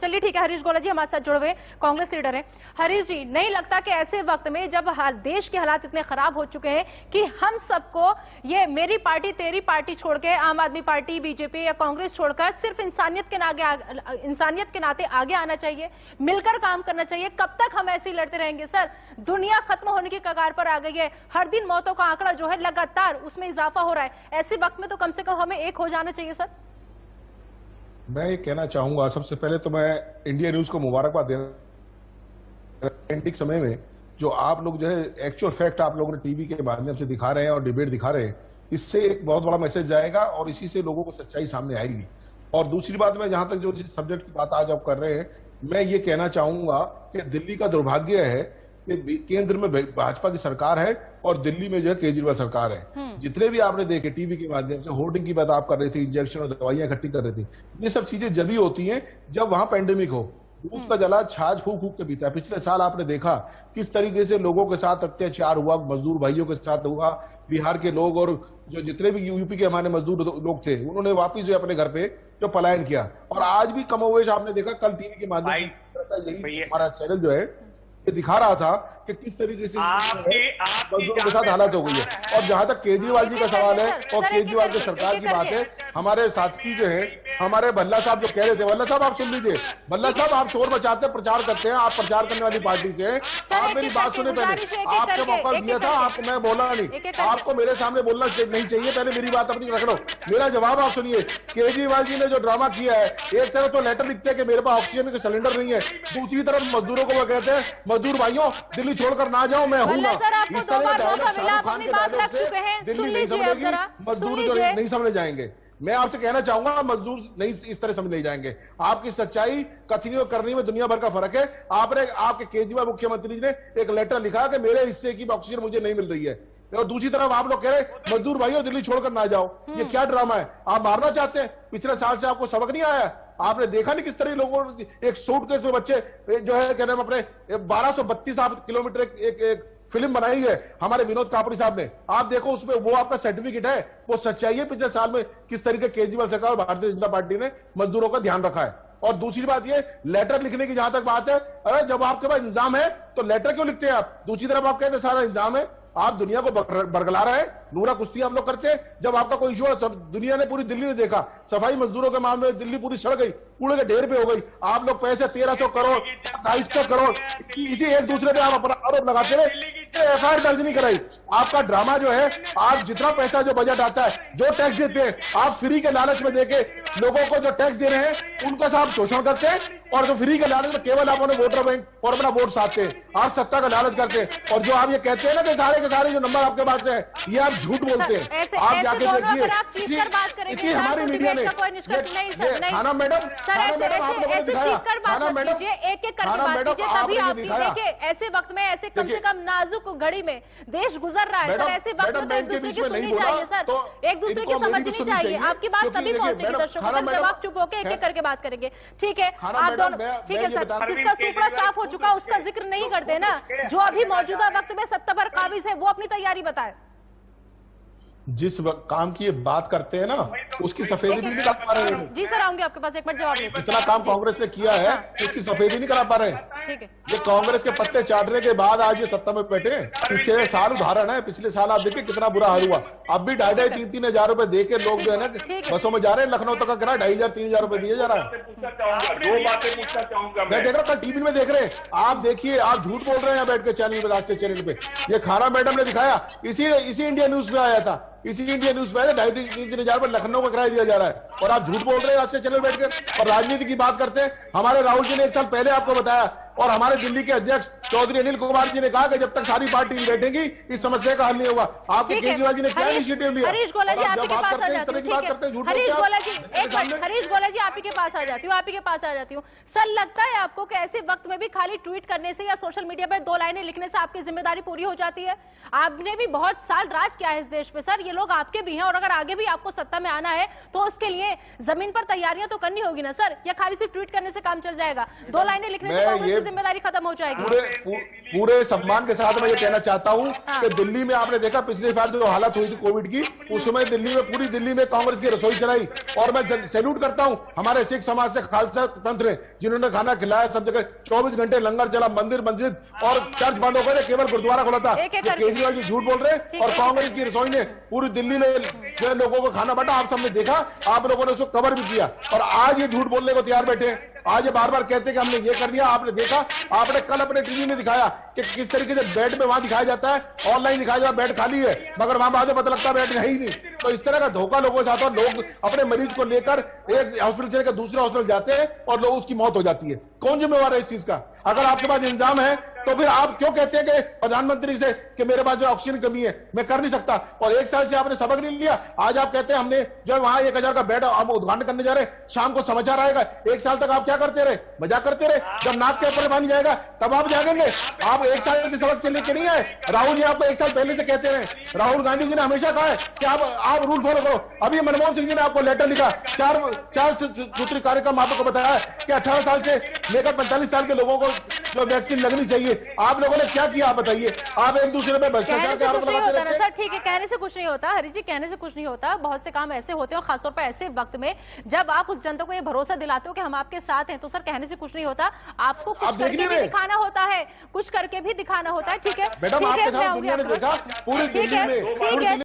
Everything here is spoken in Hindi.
चलिए ठीक है, हरीश गोला जी हमारे साथ जुड़े हुए कांग्रेस लीडर हैं। हरीश जी, नहीं लगता कि ऐसे वक्त में जब देश के हालात इतने खराब हो चुके हैं कि हम सबको ये मेरी पार्टी तेरी पार्टी छोड़ के आम आदमी पार्टी, बीजेपी या कांग्रेस छोड़कर सिर्फ इंसानियत के नाते आगे आना चाहिए, मिलकर काम करना चाहिए? कब तक हम ऐसे ही लड़ते रहेंगे सर? दुनिया खत्म होने की कगार पर आ गई है, हर दिन मौतों का आंकड़ा जो है लगातार उसमें इजाफा हो रहा है। ऐसे वक्त में तो कम से कम हमें एक हो जाना चाहिए सर। मैं ये कहना चाहूंगा, सबसे पहले तो मैं इंडिया न्यूज को मुबारकबाद देना। एंटिक समय में जो आप लोग जो है एक्चुअल फैक्ट आप लोगों ने टीवी के माध्यम से दिखा रहे हैं और डिबेट दिखा रहे हैं, इससे एक बहुत बड़ा मैसेज जाएगा और इसी से लोगों को सच्चाई सामने आएगी। और दूसरी बात, मैं जहां तक जो सब्जेक्ट की बात आज आप कर रहे हैं, मैं ये कहना चाहूंगा कि दिल्ली का दुर्भाग्य है कि केंद्र में भाजपा की सरकार है और दिल्ली में जो है केजरीवाल सरकार है। जितने भी आपने देखे टीवी के माध्यम से होर्डिंग की बात आप कर रही थी, इंजेक्शन और दवाइयां इकट्ठी कर रही थी, ये सब चीजें जब ही होती हैं जब वहां पेंडेमिक हो। दूध का जला छाछ फूक फूक के पीता है। पिछले साल आपने देखा किस तरीके से लोगों के साथ अत्याचार हुआ, मजदूर भाइयों के साथ हुआ। बिहार के लोग और जो जितने भी यूपी के हमारे मजदूर लोग थे, उन्होंने वापिस जो अपने घर पे जो पलायन किया। और आज भी कमोवेश आपने देखा, कल टीवी के माध्यम से यही हमारा चैनल जो है ये दिखा रहा था कि किस तरीके से मजदूरों के साथ हालत हो गई है। और जहां तक केजरीवाल जी का सवाल है और केजरीवाल की सरकार की बात है, हमारे साथी जो है हमारे भल्ला साहब जो कह रहे थे, भल्ला साहब आप सुन लीजिए, भल्ला साहब आप शोर मचाते प्रचार करते हैं, आप प्रचार करने वाली पार्टी से हैं। आप मेरी बात सुने, पहले आपको मौका दिया था, आपको मैं बोला नहीं, आपको मेरे सामने बोलना नहीं चाहिए, पहले मेरी बात अपनी रख लो। मेरा जवाब आप सुनिए। केजरीवाल जी ने जो ड्रामा किया है, एक तरफ तो लेटर लिखते हैं कि मेरे पास ऑक्सीजन का सिलेंडर नहीं है, दूसरी तरफ मजदूरों को वो कहते हैं मजदूर भाइयों दिल्ली छोड़कर ना जाओ, मैं हूं ना। इस तरह के डायलॉग शाहरुख खान के डायलॉग से दिल्ली नहीं समझेगी, मजदूर जो नहीं समझ जाएंगे। मैं आपसे कहना चाहूंगा, मजदूर नहीं इस तरह समझ नहीं जाएंगे। आपकी सच्चाई कथनी और करनी में दुनिया भर का फर्क है। आपके केजरीवाल मुख्यमंत्री ने एक लेटर लिखा कि मेरे हिस्से की ऑक्सीजन मुझे नहीं मिल रही है, और दूसरी तरफ आप लोग कह रहे मजदूर भाइयों दिल्ली छोड़कर ना जाओ। ये क्या ड्रामा है? आप मारना चाहते हैं? पिछले साल से आपको सबक नहीं आया? आपने देखा नहीं किस तरह लोगों एक सूटकेस में बच्चे जो है कहते हैं अपने 1232 किलोमीटर एक फिल्म बनाई है हमारे विनोद कापड़ी साहब ने। आप देखो उसमें वो आपका सर्टिफिकेट है, वो सच्चाई है पिछले साल में किस तरीके केजरीवाल सरकार और भारतीय जनता पार्टी ने मजदूरों का ध्यान रखा है। और दूसरी बात ये लेटर लिखने की जहां तक बात है, अरे जब आपके पास इंतजाम है तो लेटर क्यों लिखते हैं आप? दूसरी तरफ आप कहते हैं सारा इंतजाम है, आप दुनिया को बरगला रहे हैं, नूरा कुश्ती आप लोग करते हैं। जब आपका कोई इशू है, सब दुनिया ने, पूरी दिल्ली ने देखा, सफाई मजदूरों के मामले में दिल्ली पूरी सड़ गई, कूड़े के ढेर पे हो गई। आप लोग पैसे 1300 करोड़ 250 करोड़ इसी एक दूसरे पे आप अपना आरोप लगाते रहे, एफआईआर दर्ज नहीं कराई। आपका ड्रामा जो है, आप जितना पैसा जो बजट आता है, जो टैक्स देते हैं, आप फ्री के लालच में देके लोगों को जो टैक्स दे रहे हैं उनका साथ शोषण करते हैं, और जो फ्री के लालच में केवल आप उन्हें वोटर बैंक और अपना वोट साधते हैं, आप सत्ता का लालच करते हैं। और जो आप ये कहते हैं ना कि सारे के सारे जो नंबर आपके पास है, ये आप झूठ बोलते हैं। आप जाके देखिए हमारी मीडिया ने खाना मैडम ऐसे वक्त में, ऐसे कम से कम नाजुक घड़ी में देश गुजर रहा है सर, ऐसे वक्त में तो एक दूसरे की सुननी चाहिए सर, एक दूसरे की समझनी चाहिए। आपकी बात तभी पहुंचेगी दर्शकों तक जब आप चुप होकर एक एक करके बात करेंगे। ठीक है, आप दोनों ठीक है सर, जिसका सुपड़ा साफ हो चुका उसका जिक्र नहीं करते ना, जो अभी मौजूदा वक्त में सत्ता पर काबिज है वो अपनी तैयारी बताए। जिस काम की ये बात करते हैं ना, उसकी सफेदी भी नहीं करा पा रहे हैं। जी सर, आऊंगे आपके पास, एक मिनट जवाब दीजिए। जितना काम कांग्रेस ने किया है उसकी सफेदी नहीं करा पा रहे हैं। ठीक है, ये कांग्रेस के पत्ते चाटने के बाद आज ये सत्ता में बैठे हैं। पिछले साल उदाहरण है, पिछले साल आप देखिए कितना बुरा हाल हुआ। अब भी 2,500-3,000 3,000 रुपए दे के लोग जो है ना बसों में जा रहे हैं, लखनऊ तक का किराया 2,500-3,000 रुपए दिया जा रहा है। दो बातें पूछना चाहूंगा मैं देख रहा हूँ, टीवी में देख रहे हैं, आप देखिए, आप झूठ बोल रहे हैं बैठ के चैनल पे, राष्ट्रीय चैनल पे। ये खाना मैडम ने दिखाया, इसी इंडिया न्यूज में आया था, इसी इंडिया न्यूज में 2,500-3,000 पर लखनऊ का किराया दिया जा रहा है, और आप झूठ बोल रहे हैं राष्ट्रीय चैनल बैठकर और राजनीति की बात करते हैं। हमारे राहुल जी ने 1 साल पहले आपको बताया, और हमारे दिल्ली के अध्यक्ष चौधरी अनिल कुमार जी ने कहा कि जब तक सारी पार्टी नहीं बैठेंगी इस समस्या का हल नहीं होगा। आपके केजरीवाल जी ने क्या इनिशिएटिव लिया? हरीश गोला जी आपके पास आ जाती हूँ। हरीश गोला जी, एक मिनट, हरीश गोला जी आप ही के पास आ जाती हूँ, आप ही के पास आ जाती हूँ। सर, लगता है आपको कि ऐसे वक्त में भी खाली ट्वीट करने से या सोशल मीडिया पर 2 लाइनें लिखने से आपकी जिम्मेदारी पूरी हो जाती है? आपने भी बहुत साल राज किया है इस देश पे सर, ये लोग आपके भी हैं, और अगर आगे भी आपको सत्ता में आना है तो उसके लिए जमीन पर तैयारियां तो करनी होगी ना सर, या खाली सिर्फ ट्वीट करने से काम चल जाएगा? 2 लाइनें लिखने से जिम्मेदारी खत्म हो जाएगी। पूरे सम्मान के साथ मैं ये कहना चाहता हूं कि दिल्ली में आपने देखा पिछले बार जो हालत हुई थी कोविड की, उस समय दिल्ली में पूरी दिल्ली में कांग्रेस की रसोई चलाई, और मैं सैल्यूट करता हूं हमारे सिख समाज से खालसा पंथ ने, जिन्होंने खाना खिलाया सब जगह, 24 घंटे लंगर चला, मंदिर मस्जिद और चर्च बंद हो गए, केवल गुरुद्वारा खुला था। केजरीवाल जी झूठ बोल रहे और कांग्रेस की रसोई ने पूरी दिल्ली में जो लोगों को खाना बांटा, आप सबने देखा, आप लोगों ने उसको कवर भी किया, और आज ये झूठ बोलने को तैयार बैठे हैं। आज ये बार बार कहते हैं कि हमने ये कर दिया। आपने देखा, आपने कल अपने टीवी में दिखाया कि किस तरीके से बेड में वहां दिखाया जाता है, ऑनलाइन दिखाया जाता है बेड खाली है, मगर वहां बाद में पता लगता है बेड है ही नहीं। तो इस तरह का धोखा लोगों के साथ, और लोग अपने मरीज को लेकर एक हॉस्पिटल से लेकर दूसरे हॉस्पिटल जाते हैं और लोग उसकी मौत हो जाती है। कौन जिम्मेवार है इस चीज का? अगर आपके पास इंतजाम है तो फिर आप क्यों कहते हैं कि प्रधानमंत्री से कि मेरे पास जो ऑक्सीजन कमी है, मैं कर नहीं सकता, और 1 साल से आपने सबक नहीं लिया। आज आप कहते हैं हमने जो वहां 1000 का बेड हम उद्घाटन करने जा रहे हैं, शाम को समाचार आएगा। 1 साल तक आप क्या करते रहे? मजाक करते रहे। जब नाक के ऊपर पानी जाएगा तब आप जागेंगे। आप 1 साल के सबक से लेके नहीं आए। राहुल जी आपको 1 साल पहले से कहते रहे। राहुल गांधी जी ने हमेशा कहा है कि आप रूल फॉलो करो। अभी मनमोहन सिंह जी ने आपको लेटर लिखा, 4 सूत्री कार्यक्रम आपको बताया कि 18 साल से लेकर 45 साल के लोगों को जो वैक्सीन लगनी चाहिए। आप लोगों ने क्या किया? आप बताइए। आप एक दूसरे पे भ्रष्टाचार के आरोप लगाते रहते हैं। सर ठीक है, कहने से कुछ नहीं होता हरीश जी, कहने से कुछ नहीं होता। बहुत से काम ऐसे होते हैं, और खासतौर पर ऐसे वक्त में जब आप उस जनता को ये भरोसा दिलाते हो कि हम आपके साथ हैं, तो सर कहने से कुछ नहीं होता। आपको कुछ करके भी दिखाना होता है, कुछ करके भी दिखाना होता है। ठीक है, मैडम, आपके साथ दुनिया ने देखा पूरी दिल्ली में, ठीक है।